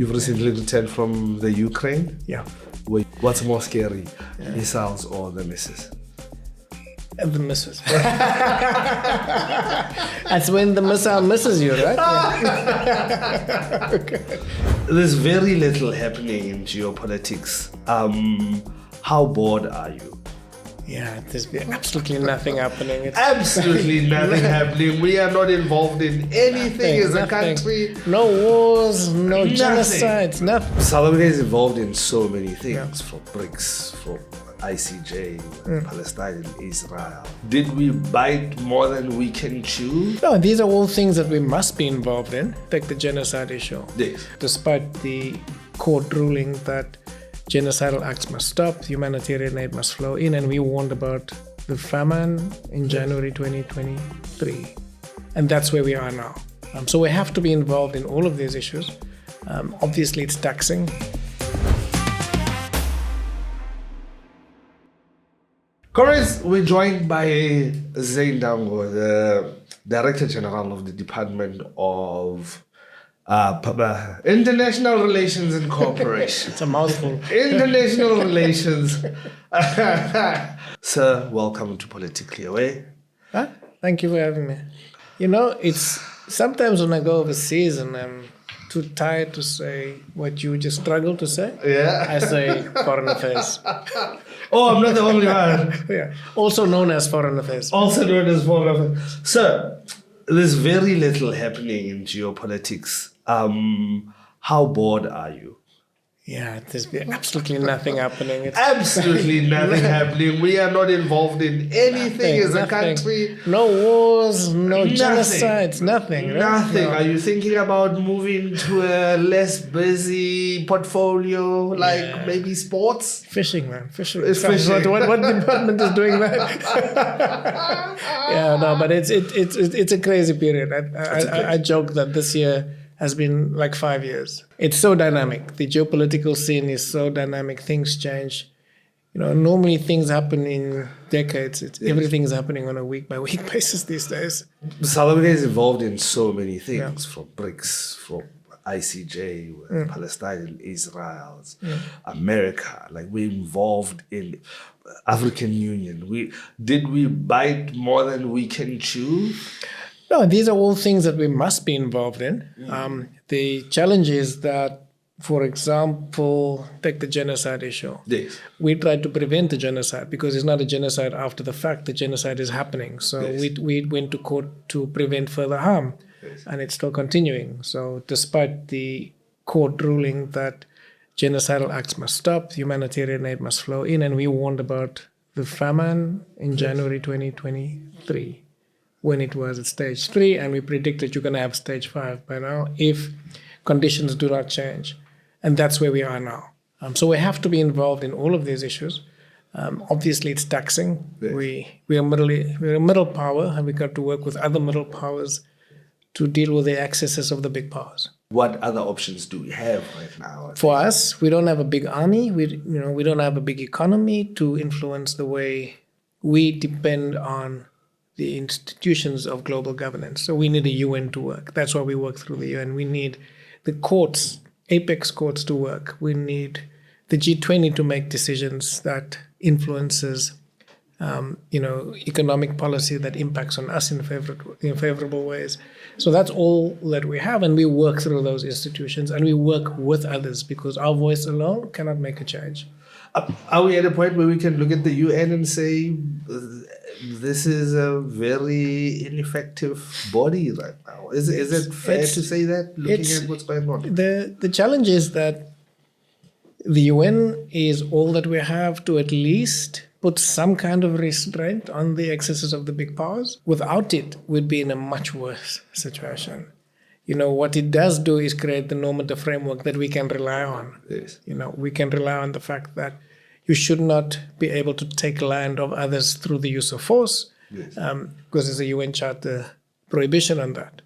You've recently returned from the Ukraine? Yeah. What's more scary, missiles or the missiles? The misses. That's when the missile misses you, right? Yeah. Okay. There's very little happening in geopolitics. How bored are you? Yeah, there's absolutely nothing happening. It's Absolutely nothing happening. We are not involved in anything as a country. No wars, no genocides, nothing. South Africa is involved in so many things, from BRICS, from ICJ, Palestine and Israel. Did we bite more than we can chew? No, these are all things that we must be involved in, like the genocide issue. Yes. Despite the court ruling that genocidal acts must stop, humanitarian aid must flow in, and we warned about the famine in January 2023. And that's where we are now. So we have to be involved in all of these issues. Obviously, it's taxing. Comrades, we're joined by Zane Dangor, the Director General of the Department of International Relations and Cooperation. It's a mouthful. International Relations. Sir, welcome to Politically Aware. Huh? Thank you for having me. You know, it's sometimes when I go overseas and I'm too tired to say what you just struggle to say, I say foreign affairs. Oh, I'm not the only one. Yeah. Also known as foreign affairs. Also known as foreign affairs. Sir, there's very little happening in geopolitics. How bored are you? Yeah, there's absolutely nothing happening. It's Absolutely nothing happening. We are not involved in anything as a country. No wars, no genocides, nothing. Right? Nothing. No. Are you thinking about moving to a less busy portfolio, like maybe sports? Fishing, man. Fishing. It's fishing. What department is doing that? Yeah, no, but it's a crazy period. I joke that this year has been like 5 years. It's so dynamic. The geopolitical scene is so dynamic. Things change. You know, normally things happen in decades. Everything is happening on a week-by-week basis these days. South Africa is involved in so many things, from BRICS, from ICJ, Palestine and Israel, America. Like, we're involved in African Union. Did we bite more than we can chew? No, these are all things that we must be involved in. The challenge is that, for example, take the genocide issue. Yes. We tried to prevent the genocide because it's not a genocide after the fact. The genocide is happening. So we went to court to prevent further harm, and it's still continuing. So despite the court ruling that genocidal acts must stop, humanitarian aid must flow in, and we warned about the famine in January 2023. When it was at stage 3, and we predicted you're going to have stage 5 by now if conditions do not change. And that's where we are now. So we have to be involved in all of these issues. Obviously, it's taxing. Yes. We're a middle power, and we got to work with other middle powers to deal with the excesses of the big powers. What other options do we have right now? For us, we don't have a big army. We don't have a big economy to influence the way we depend on the institutions of global governance. So we need the UN to work. That's why we work through the UN. We need the courts, apex courts to work. We need the G20 to make decisions that influences, economic policy that impacts on us in favorable ways. So that's all that we have, and we work through those institutions, and we work with others because our voice alone cannot make a change. Are we at a point where we can look at the UN and say, this is a very ineffective body right now? Is it fair to say that, looking at what's going on? The challenge is that the UN is all that we have to at least put some kind of restraint on the excesses of the big powers. Without it, we'd be in a much worse situation. You know, what it does do is create the normative framework that we can rely on. Yes. You know, we can rely on the fact that you should not be able to take land of others through the use of force, because there's a UN Charter prohibition on that.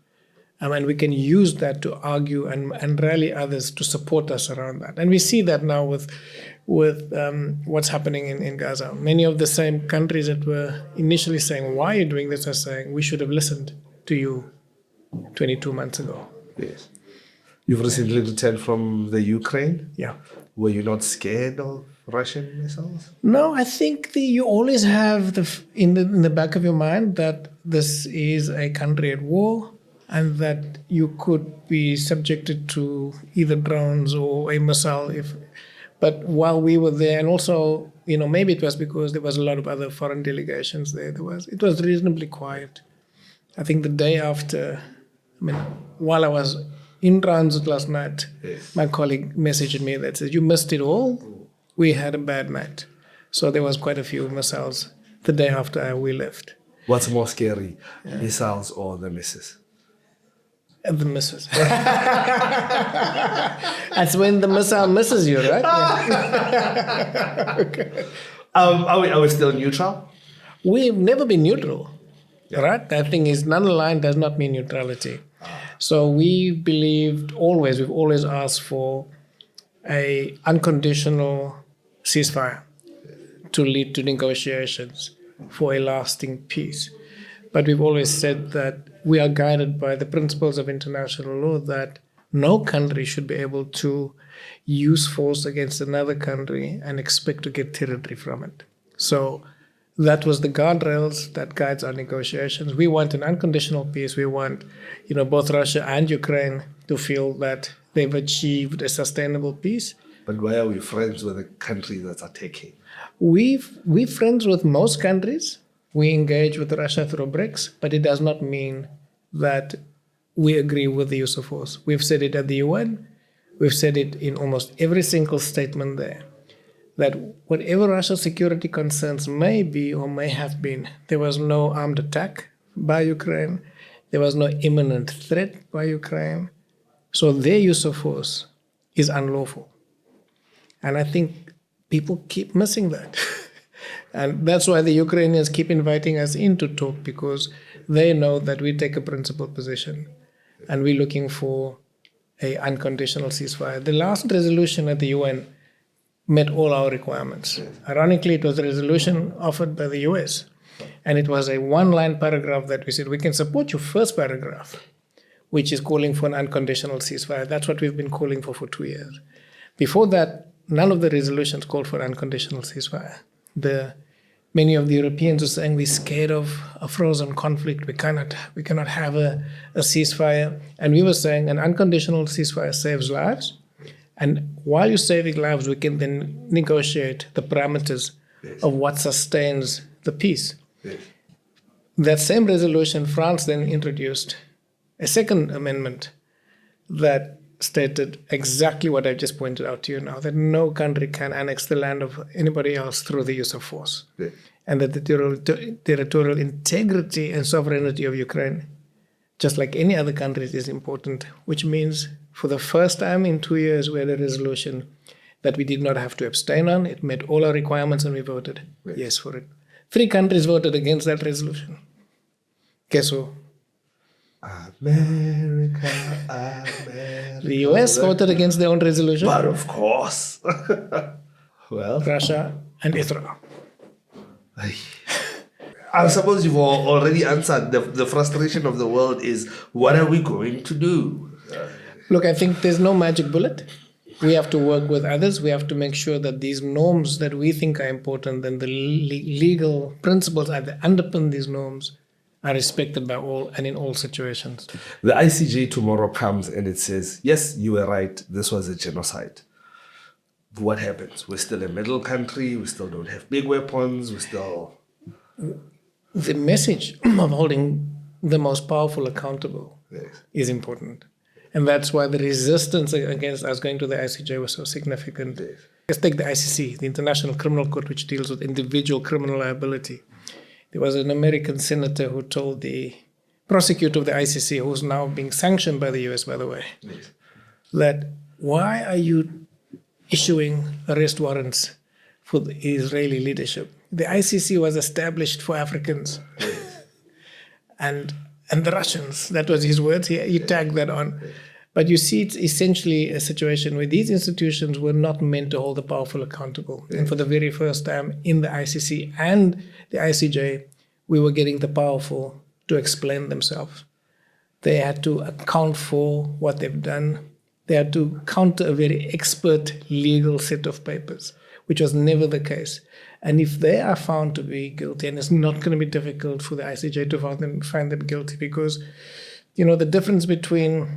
And we can use that to argue and rally others to support us around that. And we see that now with what's happening in Gaza. Many of the same countries that were initially saying, why are you doing this, are saying, we should have listened to you 22 months ago. Yes. You've recently returned from the Ukraine. Yeah. Were you not scared of Russian missiles? No, I think you always have in the back of your mind that this is a country at war, and that you could be subjected to either drones or a missile. But while we were there, and also, maybe it was because there was a lot of other foreign delegations there. It was reasonably quiet. I think the day after, while I was in transit last night, Yes. my colleague messaged me that said, "You missed it all. We had a bad night." So there was quite a few missiles the day after we left. What's more scary, missiles or the missus? The missus. That's when the missile misses you, right? Okay. Are we still neutral? We've never been neutral, right? That thing is non-aligned does not mean neutrality. So we've always asked for a unconditional ceasefire to lead to negotiations for a lasting peace. But we've always said that we are guided by the principles of international law that no country should be able to use force against another country and expect to get territory from it. So that was the guardrails that guides our negotiations. We want an unconditional peace. We want, both Russia and Ukraine to feel that they've achieved a sustainable peace. But why are we friends with a country that's attacking? We're friends with most countries. We engage with Russia through BRICs, but it does not mean that we agree with the use of force. We've said it at the UN. We've said it in almost every single statement there, that whatever Russia's security concerns may be or may have been, there was no armed attack by Ukraine. There was no imminent threat by Ukraine. So their use of force is unlawful. And I think people keep missing that. And that's why the Ukrainians keep inviting us in to talk, because they know that we take a principled position and we're looking for an unconditional ceasefire. The last resolution at the UN met all our requirements. Ironically, it was a resolution offered by the US. And it was a one-line paragraph that we said, we can support your first paragraph, which is calling for an unconditional ceasefire. That's what we've been calling for 2 years. Before that, none of the resolutions called for unconditional ceasefire. Many of the Europeans are saying we're scared of a frozen conflict. We cannot have a ceasefire. And we were saying an unconditional ceasefire saves lives. And while you're saving lives, we can then negotiate the parameters of what sustains the peace. Yes. That same resolution, France then introduced a second amendment that stated exactly what I just pointed out to you now, that no country can annex the land of anybody else through the use of force. Yes. And that the territorial integrity and sovereignty of Ukraine, just like any other country, is important, which means for the first time in 2 years, we had a resolution that we did not have to abstain on. It met all our requirements and we voted yes for it. 3 countries voted against that resolution. Guess who? America. The US voted against their own resolution. But of course. Well, Russia and Israel. I suppose you've already answered. The frustration of the world is, what are we going to do? Look, I think there's no magic bullet. We have to work with others. We have to make sure that these norms that we think are important and the legal principles that underpin these norms are respected by all and in all situations. The ICJ tomorrow comes and it says, yes, you were right, this was a genocide. What happens? We're still a middle country, we still don't have big weapons, we still... The message of holding the most powerful accountable is important. And that's why the resistance against us going to the ICJ was so significant. Let's take the ICC, the International Criminal Court, which deals with individual criminal liability. There was an American senator who told the prosecutor of the ICC, who's now being sanctioned by the US, by the way, that why are you issuing arrest warrants for the Israeli leadership? The ICC was established for Africans and the Russians. That was his words. He tagged that on. But you see, it's essentially a situation where these institutions were not meant to hold the powerful accountable. And for the very first time in the ICC and the ICJ, we were getting the powerful to explain themselves. They had to account for what they've done. They had to counter a very expert legal set of papers, which was never the case. And if they are found to be guilty, and it's not going to be difficult for the ICJ to find them guilty, because, the difference between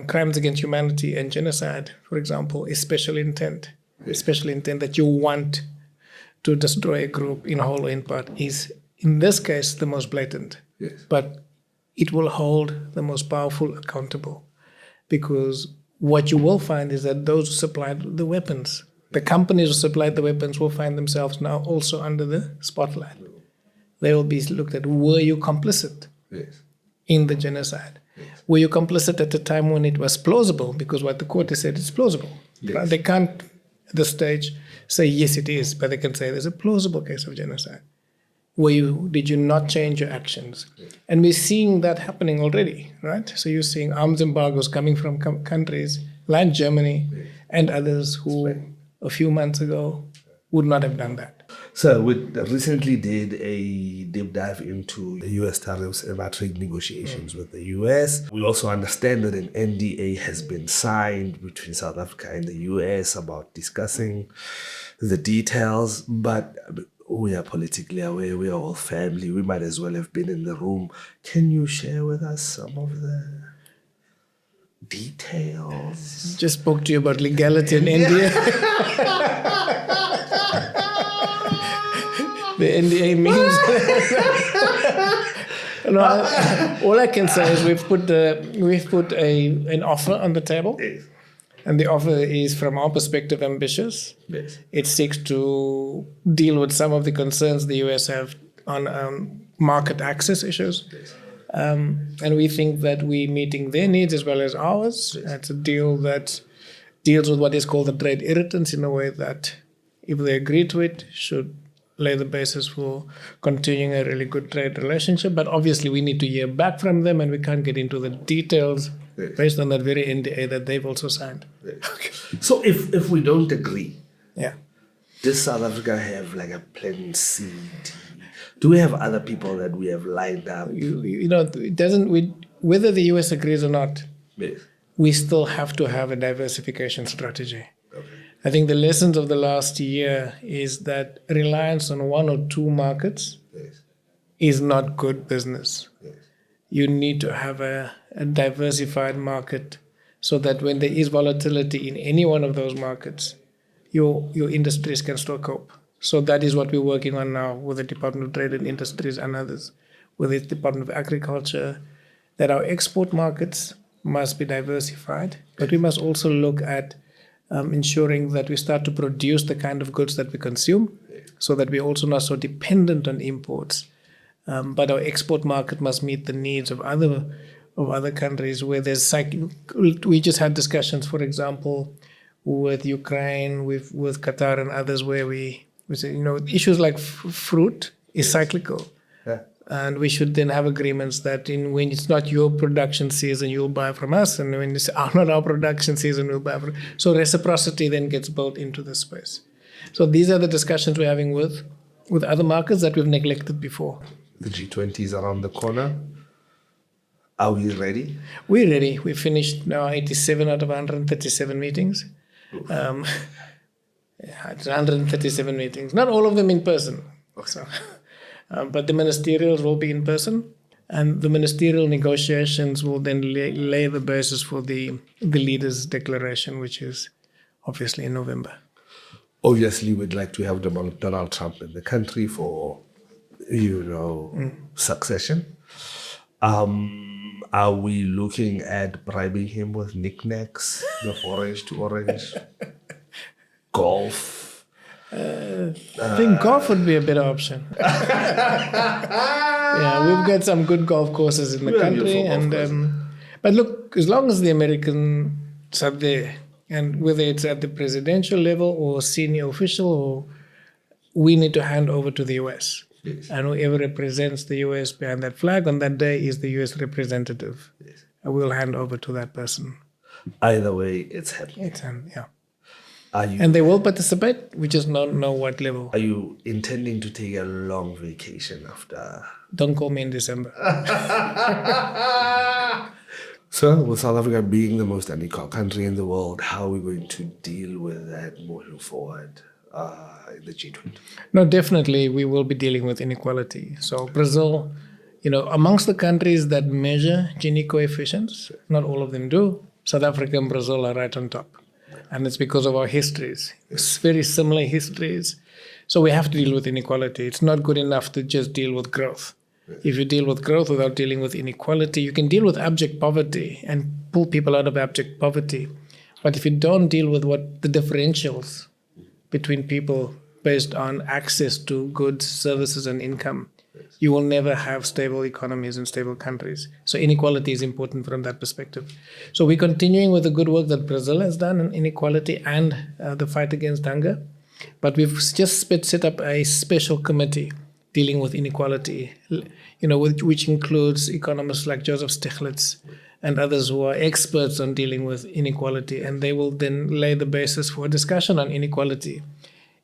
crimes against humanity and genocide, for example, is special intent. Special intent that you want to destroy a group in whole or in part is, in this case, the most blatant. Yes. But it will hold the most powerful accountable, because what you will find is that those who supplied the weapons, the companies who supplied the weapons, will find themselves now also under the spotlight. They will be looked at. Were you complicit in the genocide? Yes. Were you complicit at the time when it was plausible? Because what the court has said is plausible. Yes. Right? They can't, at this stage, say yes it is, but they can say there's a plausible case of genocide. Did you not change your actions? Yes. And we're seeing that happening already, right? So you're seeing arms embargoes coming from countries like Germany and others who a few months ago would not have done that. So we recently did a deep dive into the U.S. tariffs and our trade negotiations with the U.S. We also understand that an NDA has been signed between South Africa and the U.S. about discussing the details, but we are politically aware, we are all family, we might as well have been in the room. Can you share with us some of the details? Just spoke to you about legality in India. The NDA means... No, all I can say is we've put an offer on the table. Yes. And the offer is, from our perspective, ambitious. Yes. It seeks to deal with some of the concerns the US have on market access issues. Yes. And we think that we're meeting their needs as well as ours. Yes. It's a deal that deals with what is called the trade irritants in a way that, if they agree to it, should lay the basis for continuing a really good trade relationship. But obviously we need to hear back from them, and we can't get into the details based on that very NDA that they've also signed. Yes. Okay. So if we don't agree, yeah, does South Africa have like a plan C? Do we have other people that we have lined up? It doesn't. Whether the US agrees or not, yes, we still have to have a diversification strategy. Okay. I think the lessons of the last year is that reliance on one or two markets is not good business. Yes. You need to have a diversified market so that when there is volatility in any one of those markets, your industries can still cope. So that is what we're working on now with the Department of Trade and Industries and others, with the Department of Agriculture, that our export markets must be diversified, but we must also look at ensuring that we start to produce the kind of goods that we consume, so that we're also not so dependent on imports. But our export market must meet the needs of other countries where there's we just had discussions, for example, with Ukraine, with Qatar and others, where we say, issues like fruit is cyclical. Yeah. And we should then have agreements that when it's not your production season, you'll buy from us. And when it's not our production season, we'll buy from. So reciprocity then gets built into the space. So these are the discussions we're having with other markets that we've neglected before. The G20 is around the corner. Are we ready? We're ready. We finished now 87 out of 137 meetings. It's 137 meetings. Not all of them in person. Okay. So, but the ministerials will be in person, and the ministerial negotiations will then lay the basis for the leaders' declaration, which is obviously in November. Obviously, we'd like to have Donald Trump in the country for, succession. Are we looking at bribing him with knickknacks, orange to orange, golf? I think golf would be a better option. Yeah, we've got some good golf courses in the country, but look, as long as the Americans are there, and whether it's at the presidential level or senior official, we need to hand over to the US. Yes. And whoever represents the US behind that flag on that day is the US representative. Yes. And we'll hand over to that person. Either way, it's happening. Yeah. And they will participate. We just don't know what level. Are you intending to take a long vacation after? Don't call me in December. So, with South Africa being the most unequal country in the world, how are we going to deal with that moving forward in the G20? No, definitely we will be dealing with inequality. So Brazil, amongst the countries that measure Gini coefficients, not all of them do. South Africa and Brazil are right on top. And it's because of our histories. It's very similar histories. So we have to deal with inequality. It's not good enough to just deal with growth. If you deal with growth without dealing with inequality, you can deal with abject poverty and pull people out of abject poverty. But if you don't deal with what the differentials between people based on access to goods, services, and income, you will never have stable economies and stable countries. So inequality is important from that perspective. So we're continuing with the good work that Brazil has done in inequality and the fight against hunger. But we've just set up a special committee dealing with inequality, which includes economists like Joseph Stiglitz and others who are experts on dealing with inequality. And they will then lay the basis for a discussion on inequality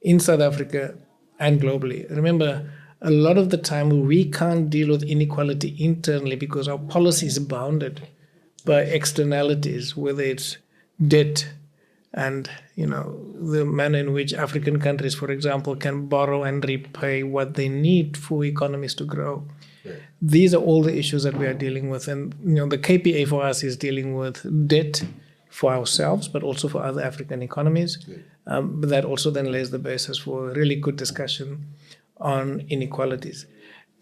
in South Africa and globally. Remember, a lot of the time we can't deal with inequality internally because our policy is bounded by externalities, whether it's debt and the manner in which African countries, for example, can borrow and repay what they need for economies to grow. Yeah. These are all the issues that we are dealing with, and the KPA for us is dealing with debt for ourselves, but also for other African economies. Yeah. But that also then lays the basis for a really good discussion on inequalities.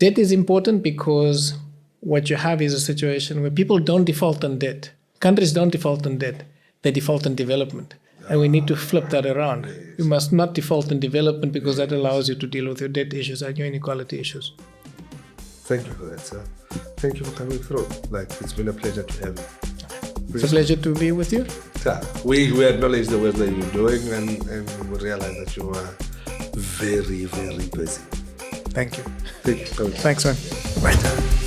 Debt is important because what you have is a situation where people don't default on debt. Countries don't default on debt. They default on development. And we need to flip that around. You must not default on development because that allows you to deal with your debt issues and your inequality issues. Thank you for that, sir. Thank you for coming through. It's been a pleasure to have you. It's a pleasure to be with you. Yeah, we acknowledge the work that you're doing and we realize that you are very, very busy. Thank you. Thank you. Thanks, man. Right.